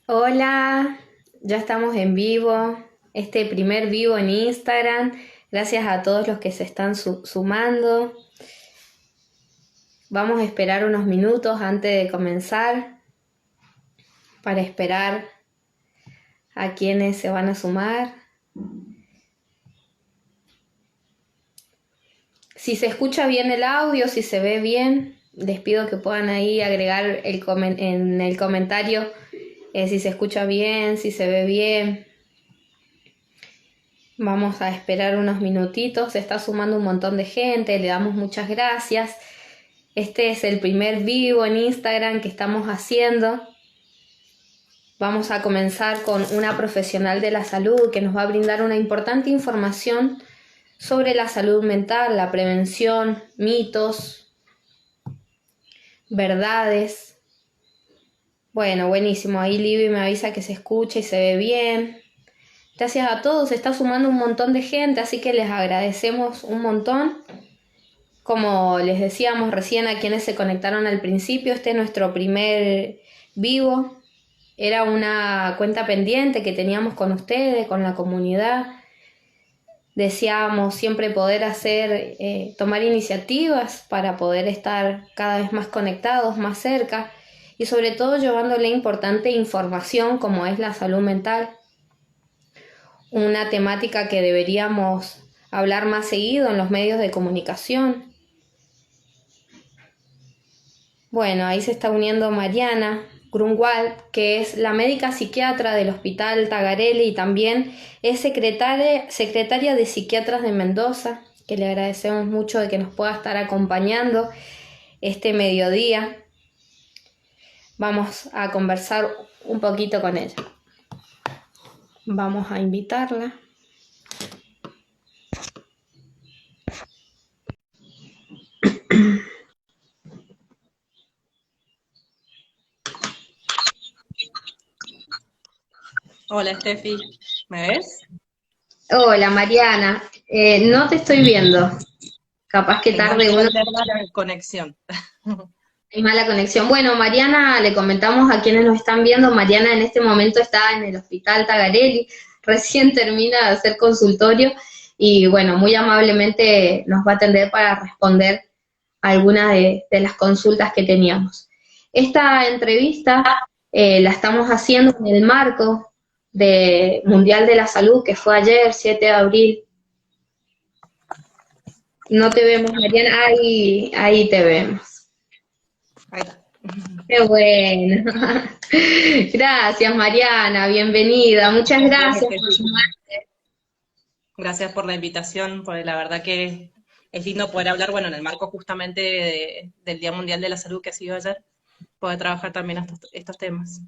Hola, ya estamos en vivo, este primer vivo en Instagram. Gracias a todos los que se están sumando. Vamos a esperar unos minutos antes de comenzar para esperar a quienes se van a sumar. Si se escucha bien el audio, si se ve bien, les pido que puedan ahí agregar en el comentario si se escucha bien, si se ve bien. Vamos a esperar unos minutitos, se está sumando un montón de gente, le damos muchas gracias. Este es el primer vivo en Instagram que estamos haciendo. Vamos a comenzar con una profesional de la salud que nos va a brindar una importante información sobre la salud mental, la prevención, mitos, verdades. Bueno, buenísimo, ahí Libby me avisa que se escucha y se ve bien. Gracias a todos, se está sumando un montón de gente, así que les agradecemos un montón. Como les decíamos recién a quienes se conectaron al principio, este es nuestro primer vivo. Era una cuenta pendiente que teníamos con ustedes, con la comunidad. Deseábamos siempre poder tomar iniciativas para poder estar cada vez más conectados, más cerca y sobre todo llevándole importante información como es la salud mental. Una temática que deberíamos hablar más seguido en los medios de comunicación. Bueno, ahí se está uniendo Mariana Grunwald, que es la médica psiquiatra del Hospital Tagarelli y también es secretaria de Psiquiatras de Mendoza, que le agradecemos mucho de que nos pueda estar acompañando este mediodía. Vamos a conversar un poquito con ella. Vamos a invitarla. Hola, Steffi, ¿me ves? Hola Mariana, no te estoy viendo. Capaz que Tengo tarde uno. mala conexión. Hay mala conexión. Bueno, Mariana, le comentamos a quienes nos están viendo, Mariana en este momento está en el Hospital Tagarelli, recién termina de hacer consultorio y bueno, muy amablemente nos va a atender para responder algunas de las consultas que teníamos. Esta entrevista la estamos haciendo en el marco de Mundial de la Salud, que fue ayer, 7 de abril. No te vemos, Mariana, ahí te vemos. Ahí está. Qué bueno. Gracias, Mariana, bienvenida. Muchas gracias por sumarte. Gracias por la invitación, porque la verdad que es lindo poder hablar, bueno, en el marco justamente del Día Mundial de la Salud que ha sido ayer, poder trabajar también estos temas.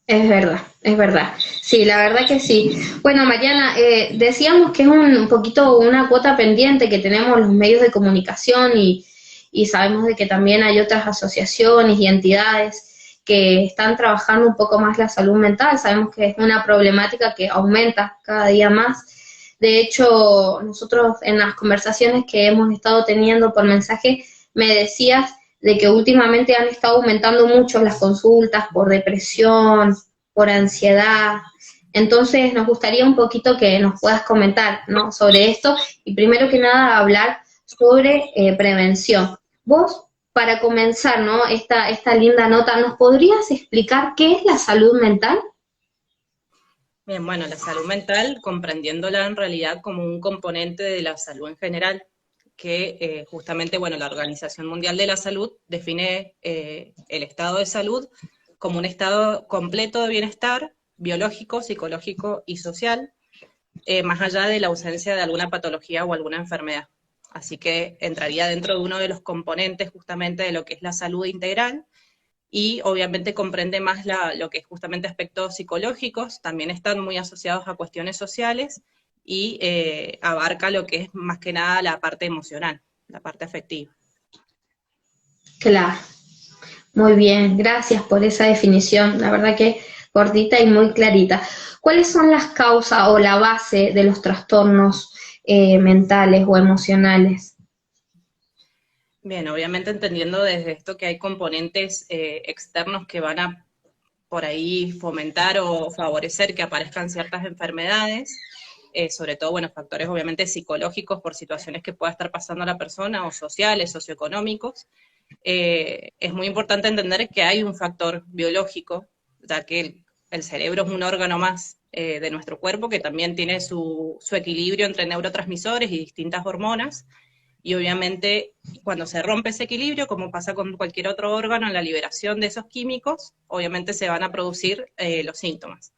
Es verdad, es verdad. Sí, la verdad que sí. Bueno, Mariana, decíamos que es un poquito una cuota pendiente que tenemos los medios de comunicación y sabemos de que también hay otras asociaciones y entidades que están trabajando un poco más la salud mental. Sabemos que es una problemática que aumenta cada día más. De hecho, nosotros en las conversaciones que hemos estado teniendo por mensaje, me decías de que últimamente han estado aumentando mucho las consultas por depresión, por ansiedad. Entonces nos gustaría un poquito que nos puedas comentar, ¿no?, sobre esto y primero que nada hablar sobre prevención. Vos, para comenzar, ¿no?, esta linda nota, ¿nos podrías explicar qué es la salud mental? Bien, bueno, la salud mental, comprendiéndola en realidad como un componente de la salud en general, que justamente, bueno, la Organización Mundial de la Salud define el estado de salud como un estado completo de bienestar biológico, psicológico y social, más allá de la ausencia de alguna patología o alguna enfermedad. Así que entraría dentro de uno de los componentes justamente de lo que es la salud integral, y obviamente comprende más lo que es justamente aspectos psicológicos, también están muy asociados a cuestiones sociales y abarca lo que es más que nada la parte emocional, la parte afectiva. Claro, muy bien, gracias por esa definición, la verdad que cortita y muy clarita. ¿Cuáles son las causas o la base de los trastornos mentales o emocionales? Bien, obviamente entendiendo desde esto que hay componentes externos que van a por ahí fomentar o favorecer que aparezcan ciertas enfermedades, sobre todo, bueno, factores obviamente psicológicos por situaciones que pueda estar pasando a la persona, o sociales, socioeconómicos. Es muy importante entender que hay un factor biológico, ya que el cerebro es un órgano más de nuestro cuerpo que también tiene su equilibrio entre neurotransmisores y distintas hormonas, y obviamente cuando se rompe ese equilibrio, como pasa con cualquier otro órgano, en la liberación de esos químicos, obviamente se van a producir los síntomas.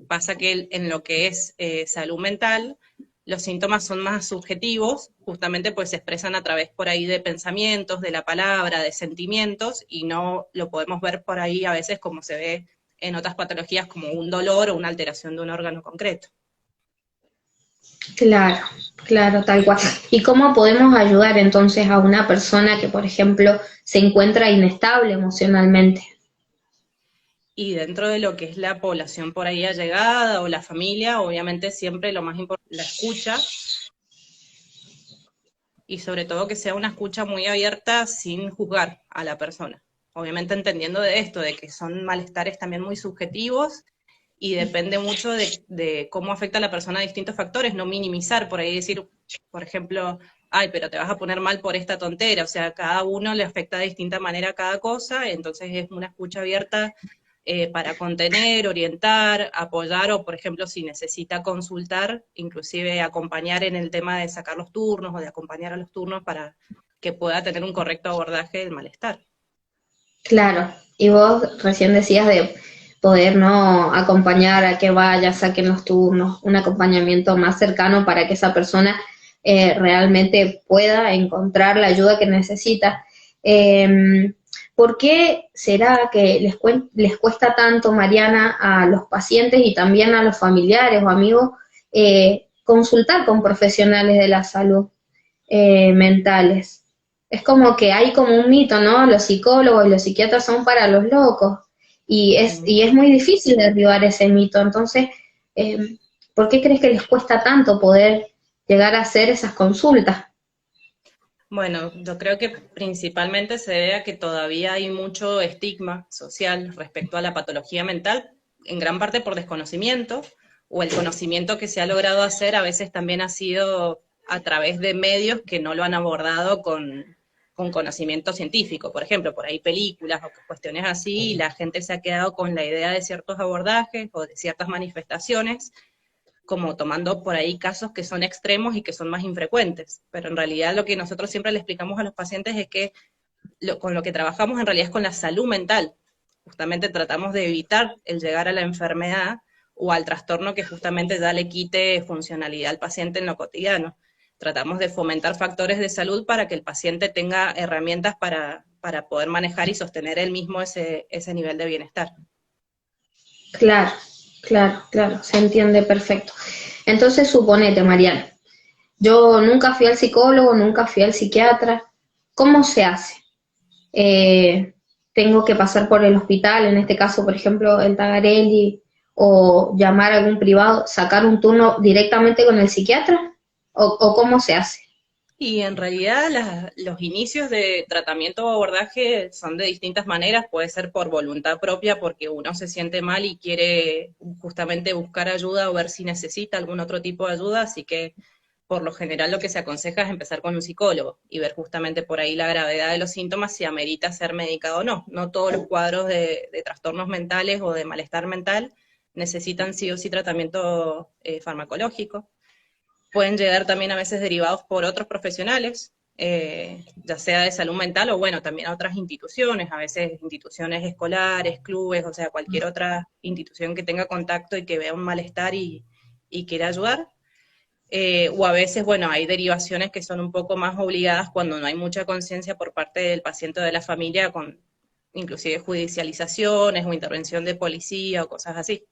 Pasa que en lo que es salud mental, los síntomas son más subjetivos, justamente pues se expresan a través por ahí de pensamientos, de la palabra, de sentimientos, y no lo podemos ver por ahí a veces como se ve en otras patologías como un dolor o una alteración de un órgano concreto. Claro, claro, tal cual. ¿Y cómo podemos ayudar entonces a una persona que, por ejemplo, se encuentra inestable emocionalmente? Y dentro de lo que es la población por ahí allegada o la familia, obviamente siempre lo más importante es la escucha, y sobre todo que sea una escucha muy abierta sin juzgar a la persona. Obviamente entendiendo de esto, de que son malestares también muy subjetivos y depende mucho de cómo afecta a la persona a distintos factores, no minimizar, por ahí decir, por ejemplo, ay, pero te vas a poner mal por esta tontera, o sea, cada uno le afecta de distinta manera a cada cosa, entonces es una escucha abierta para contener, orientar, apoyar o, por ejemplo, si necesita consultar, inclusive acompañar en el tema de sacar los turnos o de acompañar a los turnos para que pueda tener un correcto abordaje del malestar. Claro, y vos recién decías de poder no acompañar a que vaya, saquen los turnos, un acompañamiento más cercano para que esa persona realmente pueda encontrar la ayuda que necesita. Eh, ¿Por qué será que les cuesta tanto, Mariana, a los pacientes y también a los familiares o amigos consultar con profesionales de la salud mentales? Es como que hay como un mito, ¿no? Los psicólogos y los psiquiatras son para los locos y es muy difícil derribar ese mito. Entonces, eh, ¿por qué crees que les cuesta tanto poder llegar a hacer esas consultas? Bueno, yo creo que principalmente se debe a que todavía hay mucho estigma social respecto a la patología mental, en gran parte por desconocimiento, o el conocimiento que se ha logrado hacer a veces también ha sido a través de medios que no lo han abordado con conocimiento científico. Por ejemplo, por ahí películas o cuestiones así, y la gente se ha quedado con la idea de ciertos abordajes o de ciertas manifestaciones, como tomando por ahí casos que son extremos y que son más infrecuentes. Pero en realidad lo que nosotros siempre le explicamos a los pacientes es que con lo que trabajamos en realidad es con la salud mental. Justamente tratamos de evitar el llegar a la enfermedad o al trastorno que justamente ya le quite funcionalidad al paciente en lo cotidiano. Tratamos de fomentar factores de salud para que el paciente tenga herramientas para poder manejar y sostener él mismo ese nivel de bienestar. Claro, claro, claro, se entiende perfecto. Entonces, suponete, Mariana, yo nunca fui al psicólogo, nunca fui al psiquiatra. ¿Cómo se hace? Tengo que pasar por el hospital, en este caso, por ejemplo, el Tagarelli, o llamar a algún privado, sacar un turno directamente con el psiquiatra, o cómo se hace. Y en realidad los inicios de tratamiento o abordaje son de distintas maneras, puede ser por voluntad propia porque uno se siente mal y quiere justamente buscar ayuda o ver si necesita algún otro tipo de ayuda, así que por lo general lo que se aconseja es empezar con un psicólogo y ver justamente por ahí la gravedad de los síntomas, si amerita ser medicado o no. No todos los cuadros de trastornos mentales o de malestar mental necesitan sí o sí tratamiento farmacológico. Pueden llegar también a veces derivados por otros profesionales, ya sea de salud mental o bueno, también a otras instituciones, a veces instituciones escolares, clubes, o sea, cualquier otra institución que tenga contacto y que vea un malestar y quiera ayudar. O a veces, bueno, hay derivaciones que son un poco más obligadas cuando no hay mucha conciencia por parte del paciente o de la familia, con inclusive judicializaciones o intervención de policía o cosas así.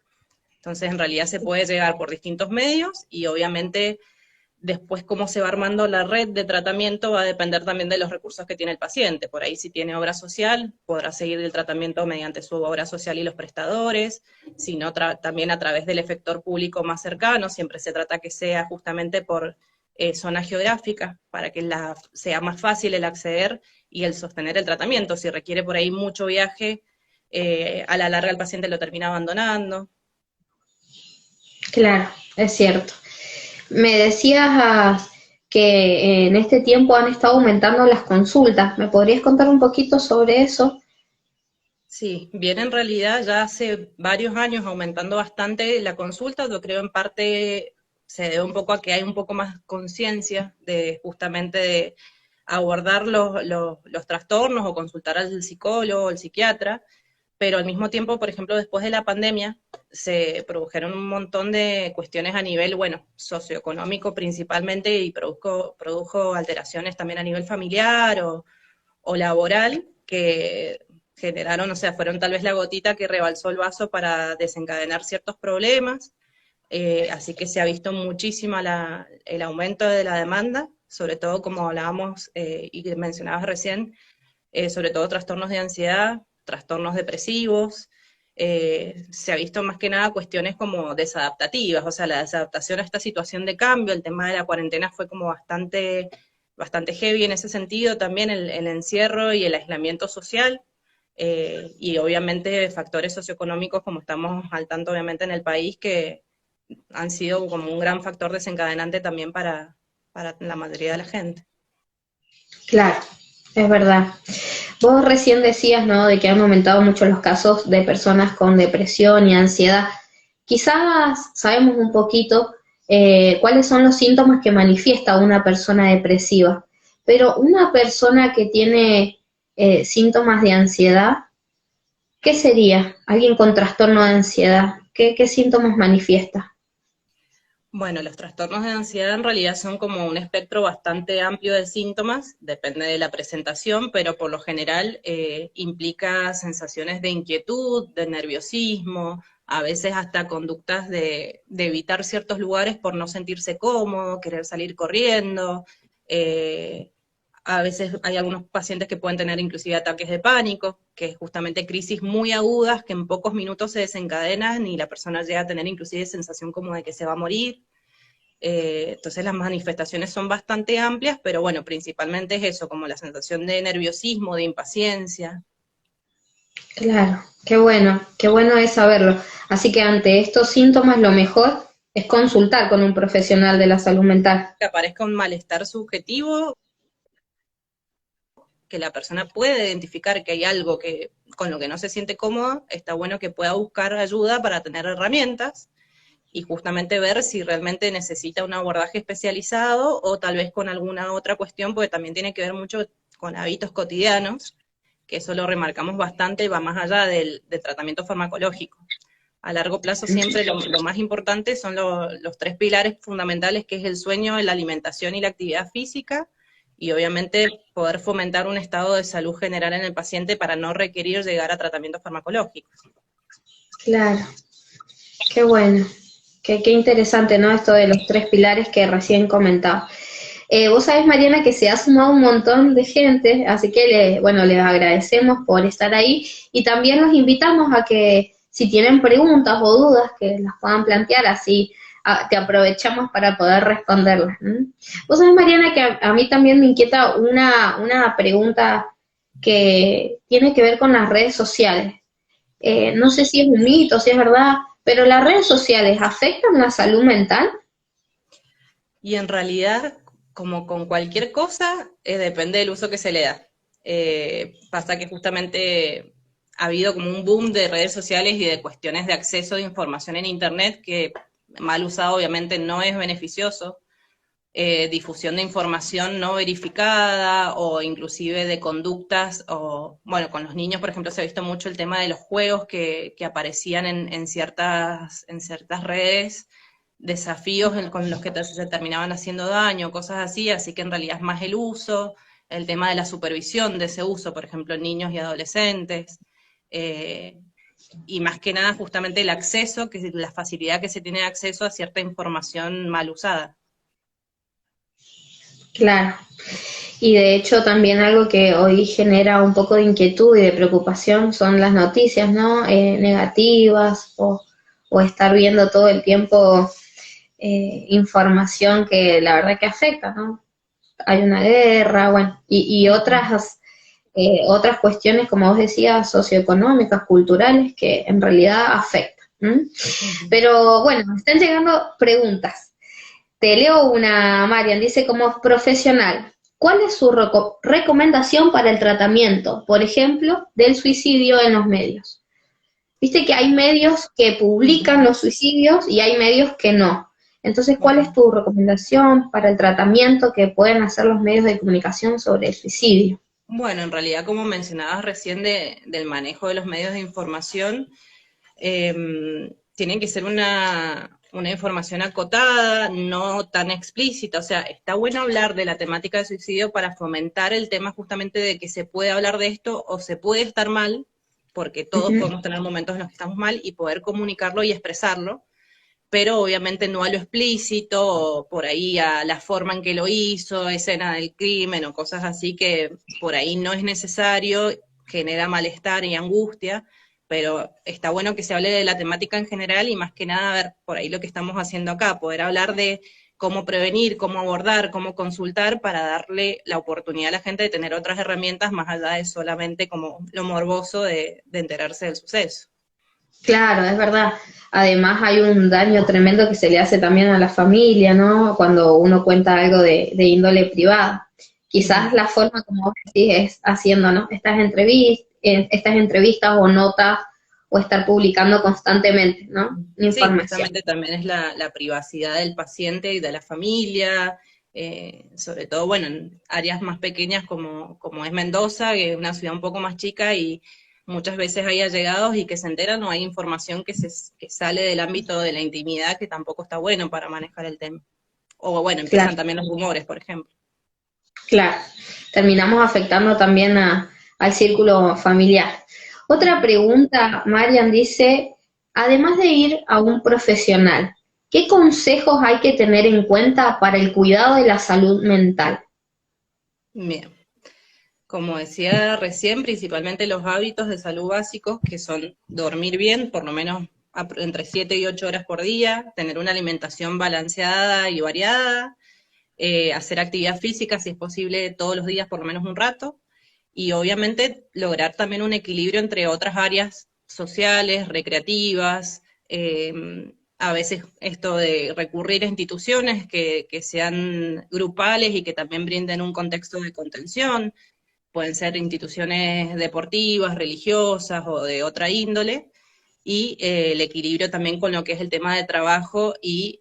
Entonces, en realidad se puede llegar por distintos medios y obviamente después cómo se va armando la red de tratamiento va a depender también de los recursos que tiene el paciente. Por ahí si tiene obra social, podrá seguir el tratamiento mediante su obra social y los prestadores, sino también a través del efector público más cercano. Siempre se trata que sea justamente por zona geográfica, para que sea más fácil el acceder y el sostener el tratamiento. Si requiere por ahí mucho viaje, a la larga el paciente lo termina abandonando. Claro, es cierto. Me decías que en este tiempo han estado aumentando las consultas. ¿Me podrías contar un poquito sobre eso? Sí, bien, en realidad ya hace varios años aumentando bastante la consulta. Yo creo en parte se debe un poco a que hay un poco más conciencia de justamente de abordar los trastornos o consultar al psicólogo, al psiquiatra, pero al mismo tiempo, por ejemplo, después de la pandemia se produjeron un montón de cuestiones a nivel, bueno, socioeconómico principalmente y produjo alteraciones también a nivel familiar o laboral que generaron, o sea, fueron tal vez la gotita que rebalsó el vaso para desencadenar ciertos problemas, así que se ha visto muchísimo el aumento de la demanda, sobre todo como hablábamos y que mencionabas recién, sobre todo trastornos de ansiedad, trastornos depresivos, se ha visto más que nada cuestiones como desadaptativas, o sea, la desadaptación a esta situación de cambio, el tema de la cuarentena fue como bastante heavy en ese sentido, también el encierro y el aislamiento social, y obviamente factores socioeconómicos como estamos al tanto obviamente en el país que han sido como un gran factor desencadenante también para la mayoría de la gente. Claro, es verdad. Vos recién decías, ¿no?, de que han aumentado mucho los casos de personas con depresión y ansiedad. Quizás sabemos un poquito cuáles son los síntomas que manifiesta una persona depresiva, pero una persona que tiene síntomas de ansiedad, ¿qué sería? Alguien con trastorno de ansiedad, ¿qué síntomas manifiesta? Bueno, los trastornos de ansiedad en realidad son como un espectro bastante amplio de síntomas, depende de la presentación, pero por lo general implica sensaciones de inquietud, de nerviosismo, a veces hasta conductas de evitar ciertos lugares por no sentirse cómodo, querer salir corriendo. eh, a veces hay algunos pacientes que pueden tener inclusive ataques de pánico, que es justamente crisis muy agudas que en pocos minutos se desencadenan y la persona llega a tener inclusive sensación como de que se va a morir. Entonces las manifestaciones son bastante amplias, pero bueno, principalmente es eso, como la sensación de nerviosismo, de impaciencia. Claro, qué bueno es saberlo. Así que ante estos síntomas lo mejor es consultar con un profesional de la salud mental. Que aparezca un malestar subjetivo, que la persona puede identificar que hay algo que con lo que no se siente cómoda, está bueno que pueda buscar ayuda para tener herramientas y justamente ver si realmente necesita un abordaje especializado o tal vez con alguna otra cuestión, porque también tiene que ver mucho con hábitos cotidianos, que eso lo remarcamos bastante y va más allá del tratamiento farmacológico. A largo plazo siempre lo más importante son los tres pilares fundamentales, que es el sueño, la alimentación y la actividad física, y obviamente poder fomentar un estado de salud general en el paciente para no requerir llegar a tratamientos farmacológicos. Claro, qué bueno, qué interesante, ¿no? Esto de los tres pilares que recién comentaba. Vos sabés, Mariana, que se ha sumado un montón de gente, así que bueno, les agradecemos por estar ahí y también los invitamos a que si tienen preguntas o dudas que las puedan plantear, así te aprovechamos para poder responderlas. Vos sabés, Mariana, que a mí también me inquieta una pregunta que tiene que ver con las redes sociales. No sé si es un mito, si es verdad, pero las redes sociales afectan la salud mental. Y en realidad, como con cualquier cosa, depende del uso que se le da. Pasa que justamente ha habido como un boom de redes sociales y de cuestiones de acceso de información en Internet que mal usado obviamente no es beneficioso. Difusión de información no verificada o inclusive de conductas, o bueno, con los niños, por ejemplo, se ha visto mucho el tema de los juegos que aparecían en ciertas redes, desafíos con los que se terminaban haciendo daño, cosas así que en realidad es más el uso, el tema de la supervisión de ese uso, por ejemplo, en niños y adolescentes. eh, y más que nada justamente el acceso, que la facilidad que se tiene de acceso a cierta información mal usada. Claro. Y de hecho también algo que hoy genera un poco de inquietud y de preocupación son las noticias, ¿no? Negativas o estar viendo todo el tiempo información que la verdad que afecta, ¿no? Hay una guerra, bueno, y otras cuestiones, como vos decías, socioeconómicas, culturales, que en realidad afectan. ¿M? Pero bueno, me están llegando preguntas. Te leo una, Marian, dice como profesional, ¿cuál es su recomendación para el tratamiento, por ejemplo, del suicidio en los medios? Viste que hay medios que publican los suicidios y hay medios que no. Entonces, ¿cuál es tu recomendación para el tratamiento que pueden hacer los medios de comunicación sobre el suicidio? Bueno, en realidad, como mencionabas recién del manejo de los medios de información, tienen que ser una información acotada, no tan explícita. O sea, está bueno hablar de la temática de suicidio para fomentar el tema justamente de que se puede hablar de esto o se puede estar mal, porque todos Ujú. podemos tener momentos en los que estamos mal y poder comunicarlo y expresarlo, pero obviamente no a lo explícito, o por ahí a la forma en que lo hizo, escena del crimen o cosas así que por ahí no es necesario, genera malestar y angustia, pero está bueno que se hable de la temática en general y más que nada, a ver, por ahí lo que estamos haciendo acá, poder hablar de cómo prevenir, cómo abordar, cómo consultar para darle la oportunidad a la gente de tener otras herramientas más allá de solamente como lo morboso de enterarse del suceso. Claro, es verdad. Además hay un daño tremendo que se le hace también a la familia, ¿no? Cuando uno cuenta algo de índole privada. Quizás la forma como vos decís es haciendo, ¿no? Estas entrevistas o notas o estar publicando constantemente, ¿no? Sí, Información. justamente también es la privacidad del paciente y de la familia, sobre todo, bueno, en áreas más pequeñas como es Mendoza, que es una ciudad un poco más chica y muchas veces hay allegados y que se enteran o hay información que sale del ámbito de la intimidad que tampoco está bueno para manejar el tema. O bueno, Claro, empiezan también los rumores, por ejemplo. claro. Terminamos afectando también al círculo familiar. Otra pregunta, Marian dice, además de ir a un profesional, ¿qué consejos hay que tener en cuenta para el cuidado de la salud mental? Bien. Como decía recién, principalmente los hábitos de salud básicos, que son dormir bien, por lo menos entre 7 y 8 horas por día, tener una alimentación balanceada y variada, hacer actividad física, si es posible, todos los días por lo menos un rato, y obviamente lograr también un equilibrio entre otras áreas sociales, recreativas, a veces esto de recurrir a instituciones que sean grupales y que también brinden un contexto de contención, pueden ser instituciones deportivas, religiosas o de otra índole, y el equilibrio también con lo que es el tema de trabajo y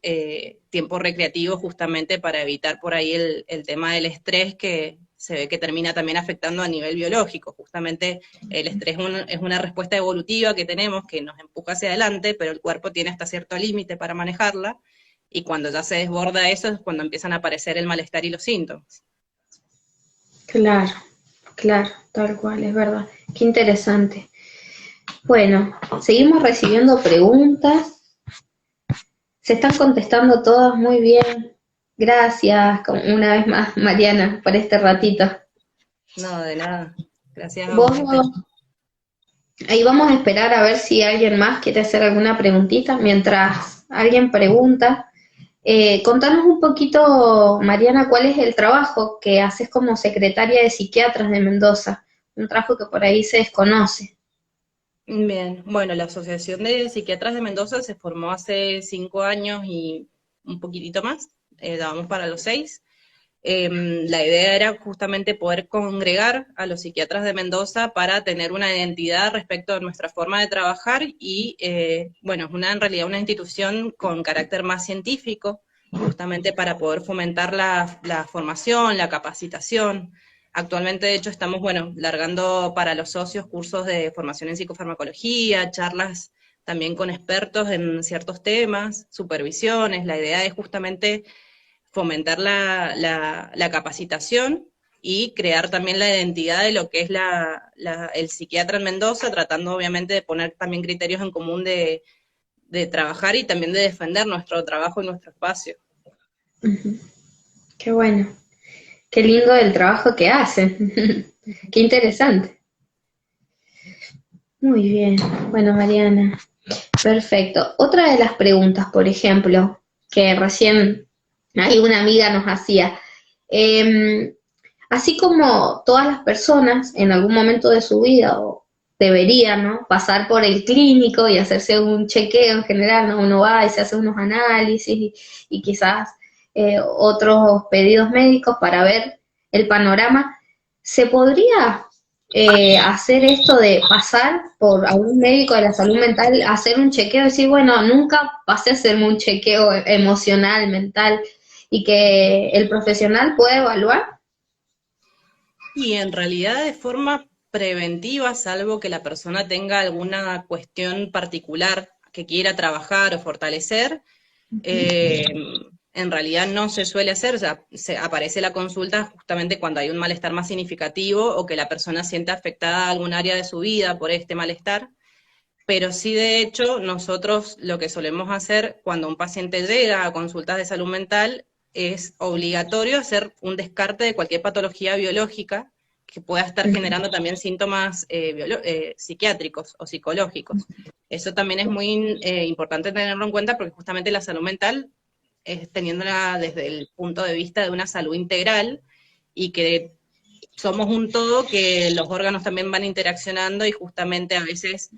tiempo recreativo, justamente para evitar por ahí el tema del estrés que se ve que termina también afectando a nivel biológico. Justamente el estrés es una respuesta evolutiva que tenemos que nos empuja hacia adelante, pero el cuerpo tiene hasta cierto límite para manejarla, y cuando ya se desborda eso es cuando empiezan a aparecer el malestar y los síntomas. Claro, claro, tal cual, es verdad. Qué interesante. Bueno, seguimos recibiendo preguntas. Se están contestando todas muy bien. Gracias, una vez más, Mariana, por este ratito. No, de nada. Gracias a Vos, usted. ahí vamos a esperar a ver si alguien más quiere hacer alguna preguntita. Mientras alguien pregunta, contanos un poquito, Mariana, cuál es el trabajo que haces como secretaria de psiquiatras de Mendoza. Un trabajo que por ahí se desconoce. Bien, bueno, la Asociación de Psiquiatras de Mendoza se formó hace 5 años y un poquitito más, ya vamos para los 6. La idea era justamente poder congregar a los psiquiatras de Mendoza para tener una identidad respecto a nuestra forma de trabajar y, bueno, es en realidad una institución con carácter más científico, justamente para poder fomentar la formación, la capacitación. Actualmente, de hecho, estamos, bueno, largando para los socios cursos de formación en psicofarmacología, charlas también con expertos en ciertos temas, supervisiones. La idea es justamente fomentar la capacitación y crear también la identidad de lo que es el psiquiatra en Mendoza, tratando obviamente de poner también criterios en común de trabajar y también de defender nuestro trabajo y nuestro espacio. Ujú. Qué bueno, qué lindo el trabajo que hacen. Qué interesante. Muy bien. Bueno, Mariana, perfecto. Otra de las preguntas, por ejemplo, que recién ahí una amiga nos hacía, em, así como todas las personas en algún momento de su vida o deberían, ¿no?, pasar por el clínico y hacerse un chequeo en general, ¿no? Uno va y se hace unos análisis y quizás otros pedidos médicos para ver el panorama. ¿Se podría hacer esto de pasar por algún médico de la salud mental, hacer un chequeo, decir, bueno, nunca pasé a hacerme un chequeo emocional, mental, y que el profesional pueda evaluar? Y en realidad de forma preventiva, salvo que la persona tenga alguna cuestión particular que quiera trabajar o fortalecer, eh, en realidad no se suele hacer, ya aparece la consulta justamente cuando hay un malestar más significativo o que la persona siente afectada a algún área de su vida por este malestar, pero sí de hecho nosotros lo que solemos hacer cuando un paciente llega a consultas de salud mental es obligatorio hacer un descarte de cualquier patología biológica que pueda estar generando también síntomas psiquiátricos o psicológicos. Eso también es muy importante tenerlo en cuenta porque justamente la salud mental es teniéndola desde el punto de vista de una salud integral y que somos un todo que los órganos también van interaccionando y justamente a veces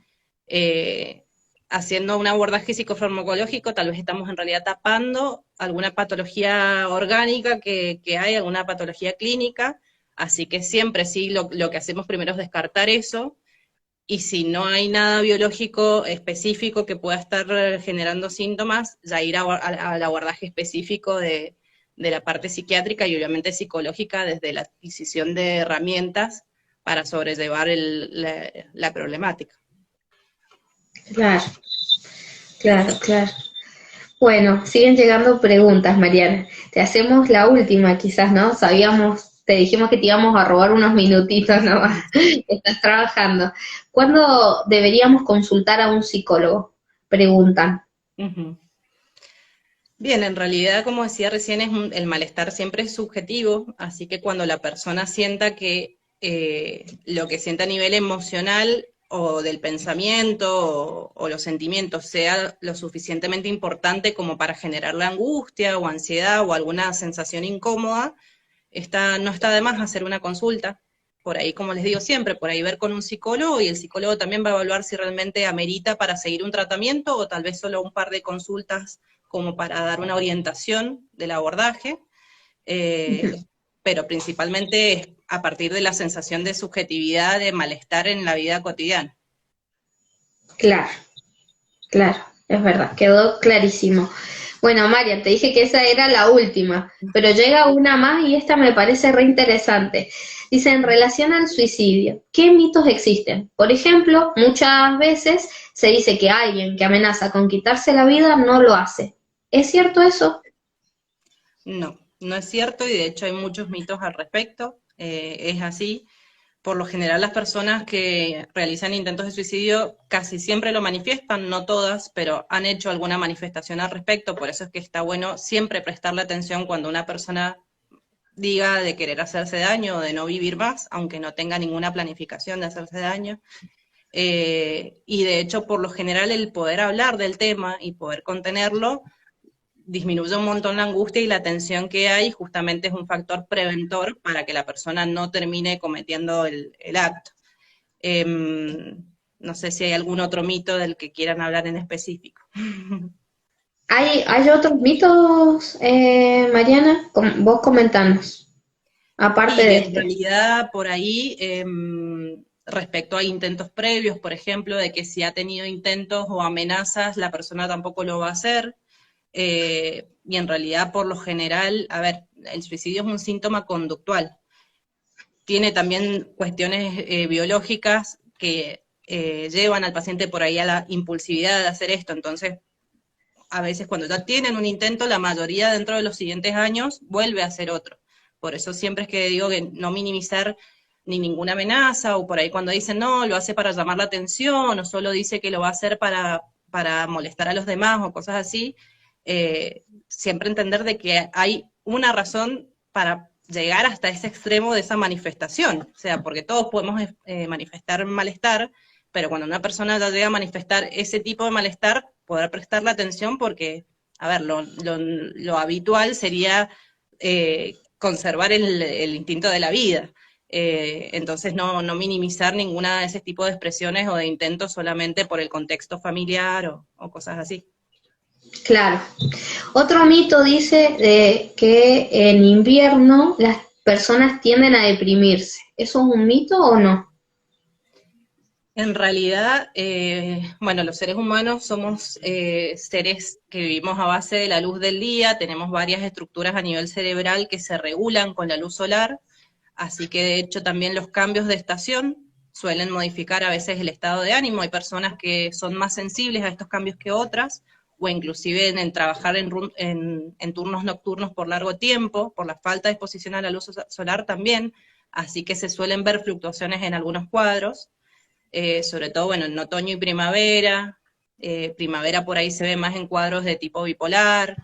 eh, haciendo un abordaje psicofarmacológico tal vez estamos en realidad tapando alguna patología orgánica que hay, alguna patología clínica, así que siempre sí lo que hacemos primero es descartar eso y si no hay nada biológico específico que pueda estar generando síntomas, ya ir al abordaje específico de la parte psiquiátrica y obviamente psicológica desde la adquisición de herramientas para sobrellevar la problemática. Claro, claro, claro. Bueno, siguen llegando preguntas, Mariana. Te hacemos la última, quizás, ¿no? Te dijimos que te íbamos a robar unos minutitos nomás. Estás trabajando. ¿Cuándo deberíamos consultar a un psicólogo? Preguntan. Ujú. Bien, en realidad, como decía recién, el malestar siempre es subjetivo, así que cuando la persona sienta que lo que siente a nivel emocional o del pensamiento o los sentimientos sea lo suficientemente importante como para generar la angustia o ansiedad o alguna sensación incómoda, no está de más hacer una consulta. Por ahí, como les digo siempre, por ahí ver con un psicólogo y el psicólogo también va a evaluar si realmente amerita para seguir un tratamiento o tal vez solo un par de consultas como para dar una orientación del abordaje, eh, pero principalmente es a partir de la sensación de subjetividad, de malestar en la vida cotidiana. Claro, claro, es verdad, quedó clarísimo. Bueno, María, te dije que esa era la última, pero llega una más y esta me parece re interesante. Dice, en relación al suicidio, ¿qué mitos existen? Por ejemplo, muchas veces se dice que alguien que amenaza con quitarse la vida no lo hace. ¿Es cierto eso? No, no es cierto y de hecho hay muchos mitos al respecto. Es así. Por lo general las personas que realizan intentos de suicidio casi siempre lo manifiestan, no todas, pero han hecho alguna manifestación al respecto, por eso es que está bueno siempre prestarle atención cuando una persona diga de querer hacerse daño o de no vivir más, aunque no tenga ninguna planificación de hacerse daño. Y de hecho, por lo general, el poder hablar del tema y poder contenerlo disminuye un montón la angustia y la tensión que hay, justamente es un factor preventor para que la persona no termine cometiendo el acto. No sé si hay algún otro mito del que quieran hablar en específico. ¿Hay otros mitos, Mariana? Vos comentanos, aparte Y de en este. realidad por ahí, respecto a intentos previos, por ejemplo, de que si ha tenido intentos o amenazas, la persona tampoco lo va a hacer. Y en realidad, por lo general, a ver, el suicidio es un síntoma conductual. Tiene también cuestiones biológicas que llevan al paciente por ahí a la impulsividad de hacer esto. Entonces, a veces cuando ya tienen un intento, la mayoría dentro de los siguientes años vuelve a hacer otro. Por eso siempre es que digo que no minimizar ni ninguna amenaza, o por ahí cuando dicen no, lo hace para llamar la atención, o solo dice que lo va a hacer para molestar a los demás, o cosas así, siempre entender de que hay una razón para llegar hasta ese extremo de esa manifestación. O sea, porque todos podemos manifestar malestar, pero cuando una persona ya llega a manifestar ese tipo de malestar, poder prestarle atención porque, a ver, lo habitual sería conservar el instinto de la vida. Entonces no minimizar ninguna de ese tipo de expresiones o de intentos solamente por el contexto familiar o cosas así. Claro. Otro mito dice que en invierno las personas tienden a deprimirse. ¿Eso es un mito o no? En realidad, bueno, los seres humanos somos seres que vivimos a base de la luz del día, tenemos varias estructuras a nivel cerebral que se regulan con la luz solar, así que de hecho también los cambios de estación suelen modificar a veces el estado de ánimo. Hay personas que son más sensibles a estos cambios que otras, o inclusive en trabajar en turnos nocturnos por largo tiempo, por la falta de exposición a la luz solar también, así que se suelen ver fluctuaciones en algunos cuadros. Sobre todo, bueno, en otoño y primavera. Primavera por ahí se ve más en cuadros de tipo bipolar,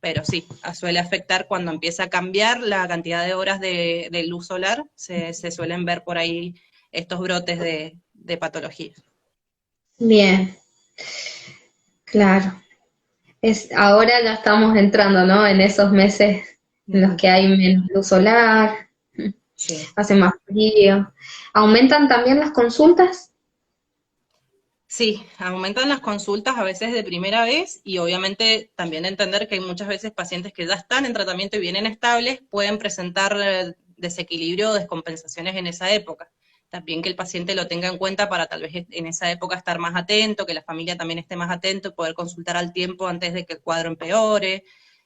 pero sí, suele afectar cuando empieza a cambiar la cantidad de horas de luz solar, se suelen ver por ahí estos brotes de patologías. Bien, claro. Ahora ya estamos entrando, ¿no? En esos meses en los Ujú. que hay menos luz solar, Sí. hace más frío. ¿Aumentan también las consultas? Sí, aumentan las consultas a veces de primera vez y obviamente también entender que hay muchas veces pacientes que ya están en tratamiento y vienen estables, pueden presentar desequilibrio o descompensaciones en esa época. También que el paciente lo tenga en cuenta para tal vez en esa época estar más atento, que la familia también esté más atento y poder consultar al tiempo antes de que el cuadro empeore.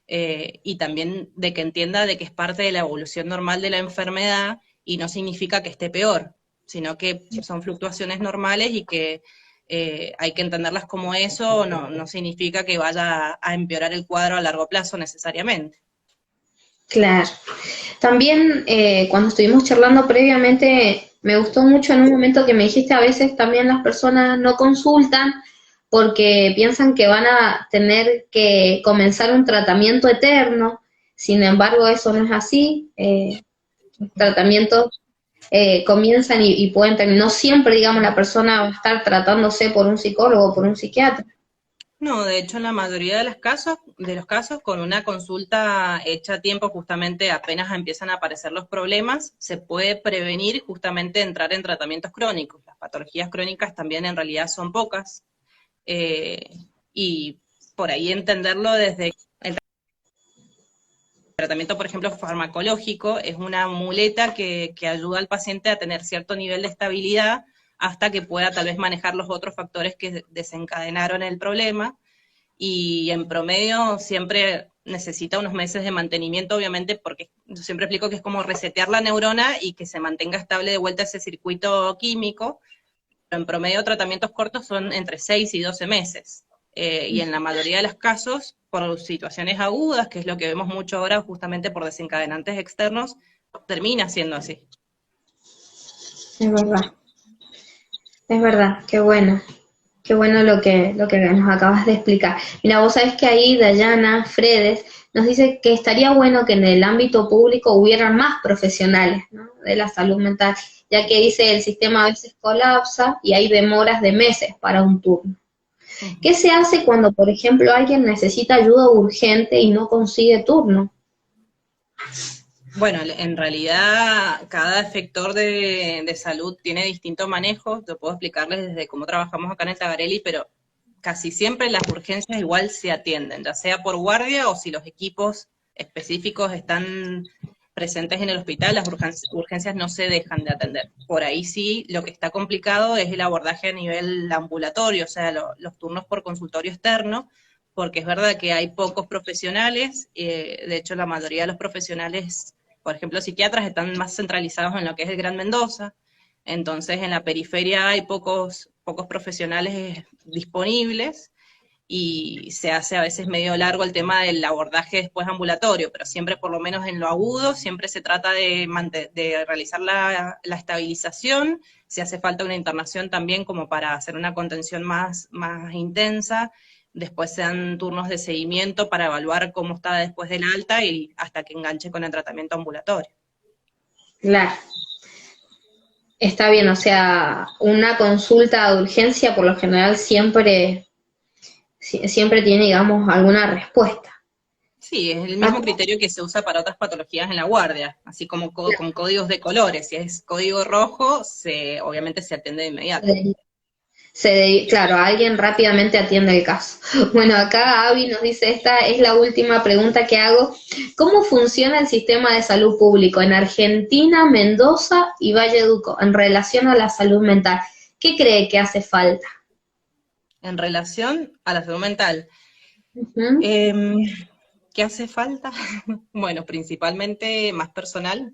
Y también de que entienda de que es parte de la evolución normal de la enfermedad y no significa que esté peor, sino que son fluctuaciones normales y que hay que entenderlas como eso, no significa que vaya a empeorar el cuadro a largo plazo necesariamente. Claro. También cuando estuvimos charlando previamente, me gustó mucho en un momento que me dijiste, a veces también las personas no consultan porque piensan que van a tener que comenzar un tratamiento eterno. Sin embargo, eso no es así. Los tratamientos comienzan y pueden terminar. No siempre, digamos, la persona va a estar tratándose por un psicólogo o por un psiquiatra. No, de hecho, en la mayoría de los casos, con una consulta hecha a tiempo, justamente apenas empiezan a aparecer los problemas, se puede prevenir justamente entrar en tratamientos crónicos. Las patologías crónicas también en realidad son pocas, eh, y por ahí entenderlo desde el tratamiento, por ejemplo, farmacológico, es una muleta que ayuda al paciente a tener cierto nivel de estabilidad hasta que pueda tal vez manejar los otros factores que desencadenaron el problema, y en promedio siempre necesita unos meses de mantenimiento, obviamente, porque yo siempre explico que es como resetear la neurona y que se mantenga estable de vuelta ese circuito químico, pero en promedio tratamientos cortos son entre 6 y 12 meses. Y en la mayoría de los casos, por situaciones agudas, que es lo que vemos mucho ahora justamente por desencadenantes externos, termina siendo así. Es verdad, es verdad, qué bueno. Qué bueno lo que nos acabas de explicar. Mira, vos sabés que ahí Dayana Fredes nos dice que estaría bueno que en el ámbito público hubieran más profesionales, ¿no?, de la salud mental, ya que dice el sistema a veces colapsa y hay demoras de meses para un turno. Ujú. ¿Qué se hace cuando, por ejemplo, alguien necesita ayuda urgente y no consigue turno? Bueno, en realidad cada efector de salud tiene distintos manejos. Yo puedo explicarles desde cómo trabajamos acá en el Tabarelli, pero casi siempre las urgencias igual se atienden, ya sea por guardia o si los equipos específicos están presentes en el hospital, las urgencias no se dejan de atender. Por ahí sí, lo que está complicado es el abordaje a nivel ambulatorio, o sea, los turnos por consultorio externo, porque es verdad que hay pocos profesionales, de hecho la mayoría de los profesionales, por ejemplo psiquiatras, están más centralizados en lo que es el Gran Mendoza, entonces en la periferia hay pocos profesionales disponibles, y se hace a veces medio largo el tema del abordaje después ambulatorio, pero siempre por lo menos en lo agudo, siempre se trata de realizar la estabilización, si hace falta una internación también como para hacer una contención más intensa, después se dan turnos de seguimiento para evaluar cómo está después del alta y hasta que enganche con el tratamiento ambulatorio. Claro. Está bien, o sea, una consulta de urgencia por lo general siempre tiene, digamos, alguna respuesta. Sí, es el mismo criterio que se usa para otras patologías en la guardia, así como con códigos de colores. Si es código rojo, obviamente se atiende de inmediato. Claro, alguien rápidamente atiende el caso. Bueno, acá Avi nos dice, esta es la última pregunta que hago. ¿Cómo funciona el sistema de salud público en Argentina, Mendoza y Valledupar en relación a la salud mental? ¿Qué cree que hace falta? En relación a la salud mental, Uh-huh. ¿qué hace falta? Bueno, principalmente más personal.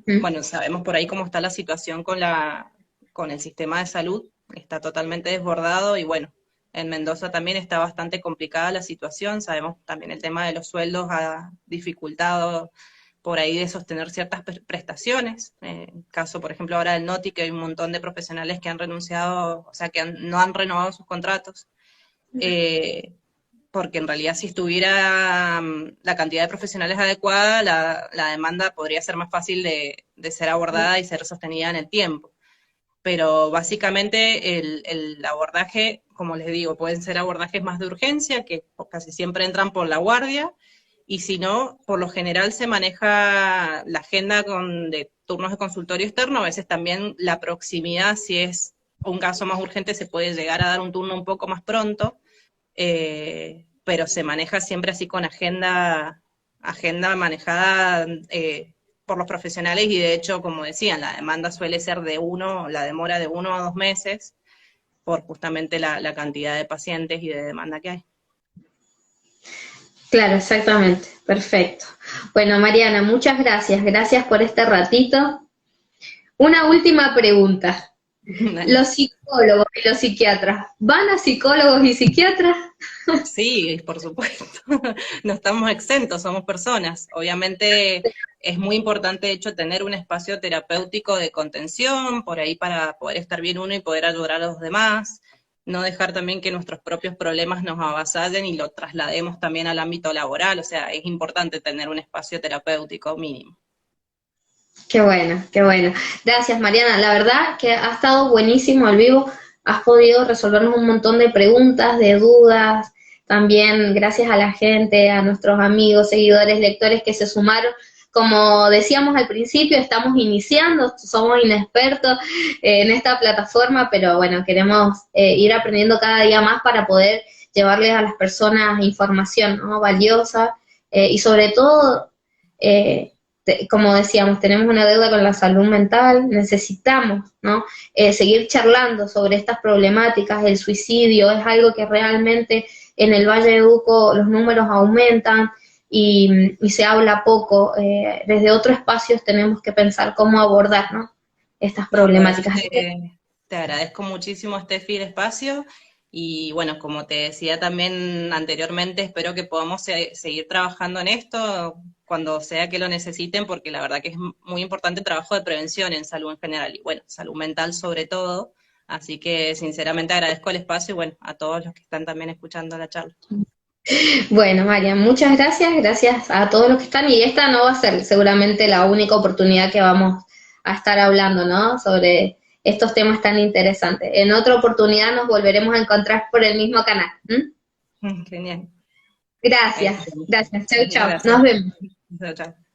Uh-huh. Bueno, sabemos por ahí cómo está la situación con el sistema de salud, está totalmente desbordado y bueno, en Mendoza también está bastante complicada la situación, sabemos también el tema de los sueldos ha dificultado por ahí de sostener ciertas prestaciones, en caso por ejemplo ahora del Noti, que hay un montón de profesionales que han renunciado, o sea que no han renovado sus contratos, porque en realidad si estuviera la cantidad de profesionales adecuada, la demanda podría ser más fácil de ser abordada y ser sostenida en el tiempo. Pero básicamente el abordaje, como les digo, pueden ser abordajes más de urgencia, que casi siempre entran por la guardia, y si no, por lo general se maneja la agenda de turnos de consultorio externo, a veces también la proximidad, si es un caso más urgente, se puede llegar a dar un turno un poco más pronto, pero se maneja siempre así con agenda manejada por los profesionales y de hecho, como decían, la demanda suele ser la demora de 1 a 2 meses por justamente la cantidad de pacientes y de demanda que hay. Claro, exactamente. Perfecto. Bueno, Mariana, muchas gracias. Gracias por este ratito. Una última pregunta. ¿Los psicólogos y los psiquiatras van a psicólogos y psiquiatras? Sí, por supuesto. No estamos exentos, somos personas. Obviamente es muy importante, de hecho, tener un espacio terapéutico de contención, por ahí para poder estar bien uno y poder ayudar a los demás. No dejar también que nuestros propios problemas nos avasallen y lo traslademos también al ámbito laboral. O sea, es importante tener un espacio terapéutico mínimo. Qué bueno, qué bueno. Gracias, Mariana. La verdad que ha estado buenísimo el vivo. Has podido resolvernos un montón de preguntas, de dudas. También gracias a la gente, a nuestros amigos, seguidores, lectores que se sumaron. Como decíamos al principio, estamos iniciando, somos inexpertos en esta plataforma, pero bueno, queremos ir aprendiendo cada día más para poder llevarles a las personas información, ¿no?, valiosa y sobre todo como decíamos, tenemos una deuda con la salud mental, necesitamos, ¿no?, seguir charlando sobre estas problemáticas. El suicidio es algo que realmente en el Valle de Uco los números aumentan y se habla poco. Desde otros espacios tenemos que pensar cómo abordar, ¿no?, estas problemáticas. Te agradezco muchísimo, Steffi, el espacio. Y bueno, como te decía también anteriormente, espero que podamos seguir trabajando en esto cuando sea que lo necesiten, porque la verdad que es muy importante el trabajo de prevención en salud en general, y bueno, salud mental sobre todo. Así que sinceramente agradezco el espacio y bueno, a todos los que están también escuchando la charla. Bueno, María, muchas gracias, gracias a todos los que están, y esta no va a ser seguramente la única oportunidad que vamos a estar hablando, ¿no?, sobre estos temas tan interesantes. En otra oportunidad nos volveremos a encontrar por el mismo canal. Genial. Gracias, gracias. Chau, chau. Gracias. Nos vemos. Chao, chao.